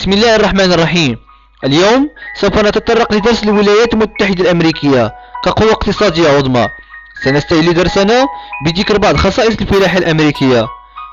بسم الله الرحمن الرحيم. اليوم سوف نتطرق لدرس الولايات المتحدة الأمريكية كقوة اقتصادية عظمى. سنستهل درسنا بذكر بعض خصائص الفلاحة الأمريكية،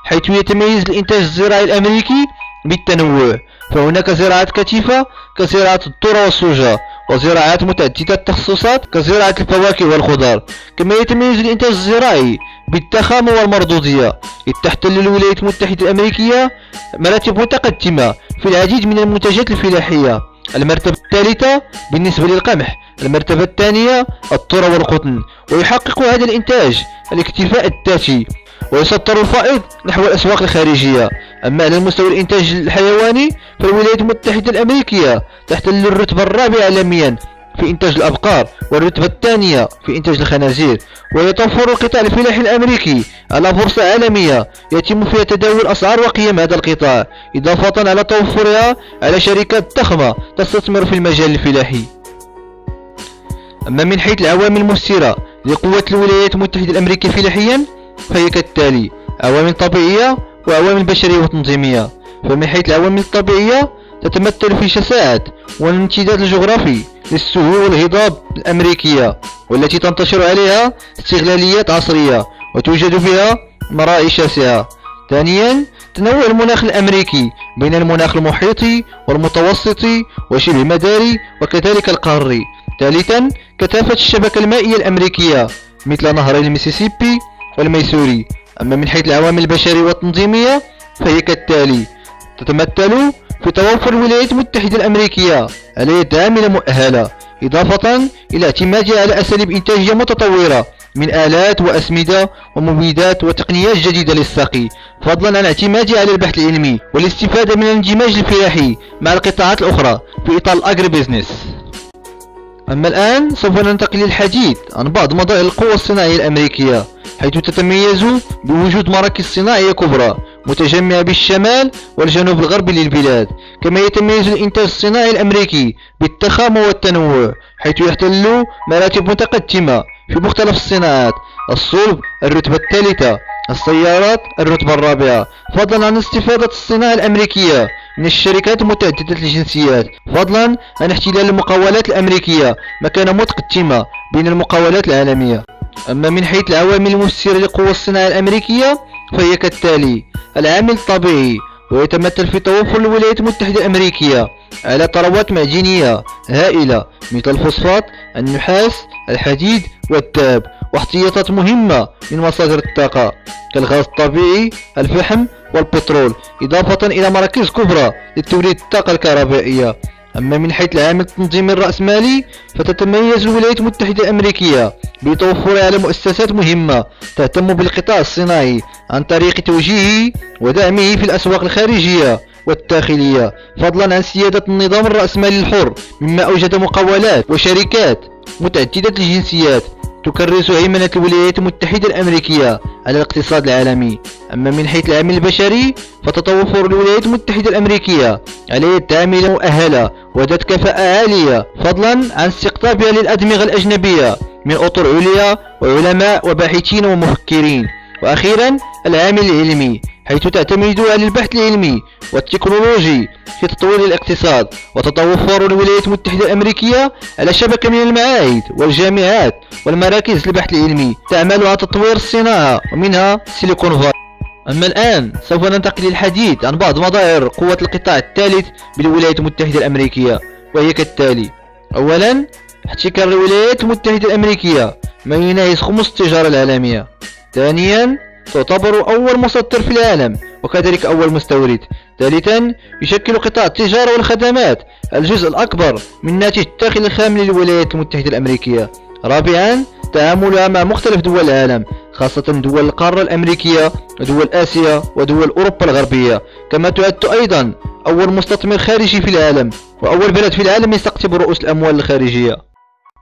حيث يتميز الإنتاج الزراعي الأمريكي بالتنوع، فهناك زراعات كثيفة كزراعة الذرة والسوجة، وزراعات متعددة التخصصات كزراعة الفواكه والخضار. كما يتميز الإنتاج الزراعي بالضخامة والمردودية، إذ تحتل الولايات المتحدة الأمريكية مراتب متقدمة في العديد من المنتجات الفلاحية. المرتبة الثالثة بالنسبة للقمح، المرتبة الثانية الذرة والقطن، ويحقق هذا الإنتاج الاكتفاء الذاتي ويسطر الفائض نحو الأسواق الخارجية. أما على المستوى الإنتاج الحيواني، فالولايات المتحدة الأمريكية تحتل الرتبة الرابعة عالميا في إنتاج الأبقار، والرتبة الثانية في إنتاج الخنازير. ويتوفر القطاع الفلاحي الأمريكي على بورصة عالمية يتم فيها تداول أسعار وقيم هذا القطاع، إضافة على توفرها على شركات ضخمة تستثمر في المجال الفلاحي. أما من حيث العوامل المؤثرة لقوة الولايات المتحدة الأمريكية فلاحيا، فهي كالتالي: عوامل طبيعية وعوامل بشرية وتنظيمية. فمن حيث العوامل الطبيعية تتمثل في شساعة والامتداد الجغرافي للسهول والهضاب الأمريكية، والتي تنتشر عليها استغلاليات عصرية وتوجد فيها مراعي شاسعة. ثانيا، تنوع المناخ الأمريكي بين المناخ المحيطي والمتوسطي وشبه مداري وكذلك القاري. ثالثا، كثافة الشبكة المائية الأمريكية مثل نهري الميسيسيبي والميسوري. أما من حيث العوامل البشرية والتنظيمية، فهي كالتالي: تتمثل في توفر الولايات المتحدة الأمريكية على يد عاملة مؤهلة، إضافة إلى اعتمادها على أساليب إنتاجية متطورة من آلات وأسمدة ومبيدات وتقنيات جديدة للسقي، فضلا عن اعتمادها على البحث العلمي والاستفادة من الاندماج الفلاحي مع القطاعات الأخرى في إطار الأجري بيزنس. أما الآن سوف ننتقل للحديث عن بعض مظاهر القوة الصناعية الأمريكية، حيث تتميز بوجود مراكز صناعية كبرى متجمعة بالشمال والجنوب الغربي للبلاد. كما يتميز الإنتاج الصناعي الأمريكي بالضخامة والتنوع، حيث يحتل مراتب متقدمة في مختلف الصناعات: الصلب الرتبة الثالثة، السيارات الرتبة الرابعة، فضلا عن استفادة الصناعة الأمريكية من الشركات متعددة الجنسيات، فضلا عن احتلال المقاولات الأمريكية مكانة متقدمة بين المقاولات العالمية. أما من حيث العوامل المؤثرة لقوة الصناعة الأمريكية، فهي كالتالي: العامل الطبيعي، ويتمثل في توفر الولايات المتحدة الأمريكية على ثروات معدنية هائلة مثل الفوسفات، النحاس، الحديد والذهب، واحتياطات مهمة من مصادر الطاقة كالغاز الطبيعي، الفحم والبترول، إضافة إلى مراكز كبرى لتوليد الطاقة الكهربائية. أما من حيث العامل التنظيمي الرأسمالي، فتتميز الولايات المتحدة الأمريكية بتوفرها على مؤسسات مهمة تهتم بالقطاع الصناعي عن طريق توجيهه ودعمه في الأسواق الخارجية والداخلية، فضلا عن سيادة النظام الرأسمالي الحر، مما أوجد مقاولات وشركات متعددة الجنسيات تكرس هيمنة الولايات المتحدة الأمريكية على الاقتصاد العالمي. أما من حيث العامل البشري، فتتوفر الولايات المتحدة الأمريكية على يد عاملة مؤهلة وذات كفاءة عالية، فضلا عن استقطابها للأدمغة الأجنبية من أطر عليا وعلماء وباحثين ومفكرين. وأخيرا، العامل العلمي، حيث تعتمد على البحث العلمي والتكنولوجي في تطوير الاقتصاد. وتتوفر الولايات المتحدة الأمريكية على شبكة من المعاهد والجامعات والمراكز للبحث العلمي تعمل على تطوير الصناعة، ومنها سيليكون فالي. أما الآن سوف ننتقل للحديث عن بعض مظاهر قوة القطاع الثالث بالولايات المتحدة الأمريكية، وهي كالتالي: أولا، احتكار الولايات المتحدة الأمريكية ما يناهز خمس التجارة العالمية. ثانيا، تعتبر أول مصدر في العالم وكذلك أول مستورد. ثالثا، يشكل قطاع التجارة والخدمات الجزء الأكبر من ناتج الداخل الخام للولايات المتحدة الأمريكية. رابعا، تعاملها مع مختلف دول العالم، خاصة دول القارة الأمريكية ودول آسيا ودول أوروبا الغربية. كما تعد أيضا أول مستثمر خارجي في العالم وأول بلد في العالم يستقطب رؤوس الأموال الخارجية.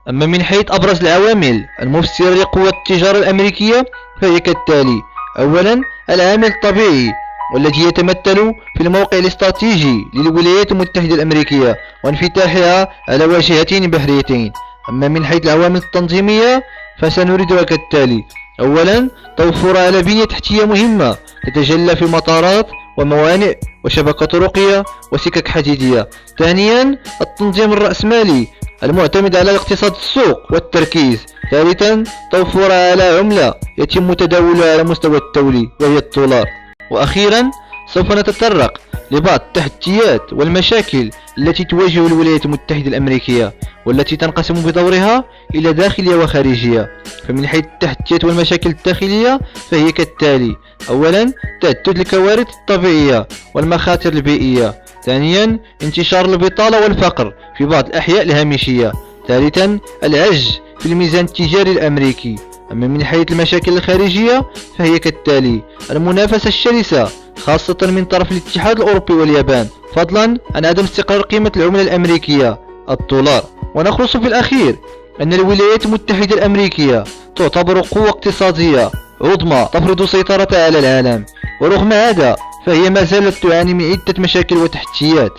أما من حيث أبرز العوامل المؤثرة لقوة التجارة الأمريكية، فهي كالتالي: أولا، العامل الطبيعي، والذي يتمثل في الموقع الاستراتيجي للولايات المتحدة الأمريكية وانفتاحها على واجهتين بحريتين. أما من حيث العوامل التنظيمية، فسنردها كالتالي: أولا، توفر على بنية تحتية مهمة تتجلى في مطارات وموانئ وشبكة طرقية وسكك حديدية. ثانيا التنظيم الرأسمالي المعتمد على الاقتصاد السوق والتركيز. ثالثا توفر على عملة يتم تداولها على مستوى الدولي وهي الدولار. وأخيرا سوف نتطرق لبعض التحديات والمشاكل التي تواجه الولايات المتحدة الأمريكية، والتي تنقسم بدورها إلى داخلية وخارجية. فمن حيث التحديات والمشاكل الداخلية فهي كالتالي: أولا تعدد الكوارث الطبيعية والمخاطر البيئية. ثانيا انتشار البطالة والفقر في بعض الأحياء الهامشية. ثالثا العجز في الميزان التجاري الأمريكي. أما من حيث المشاكل الخارجية فهي كالتالي: المنافسة الشرسة خاصة من طرف الاتحاد الأوروبي واليابان، فضلا عن عدم استقرار قيمة العملة الأمريكية الدولار. ونخلص في الأخير أن الولايات المتحدة الأمريكية تعتبر قوة اقتصادية عظمى تفرض سيطرتها على العالم، ورغم هذا فهي ما زالت تعاني من عدة مشاكل وتحديات.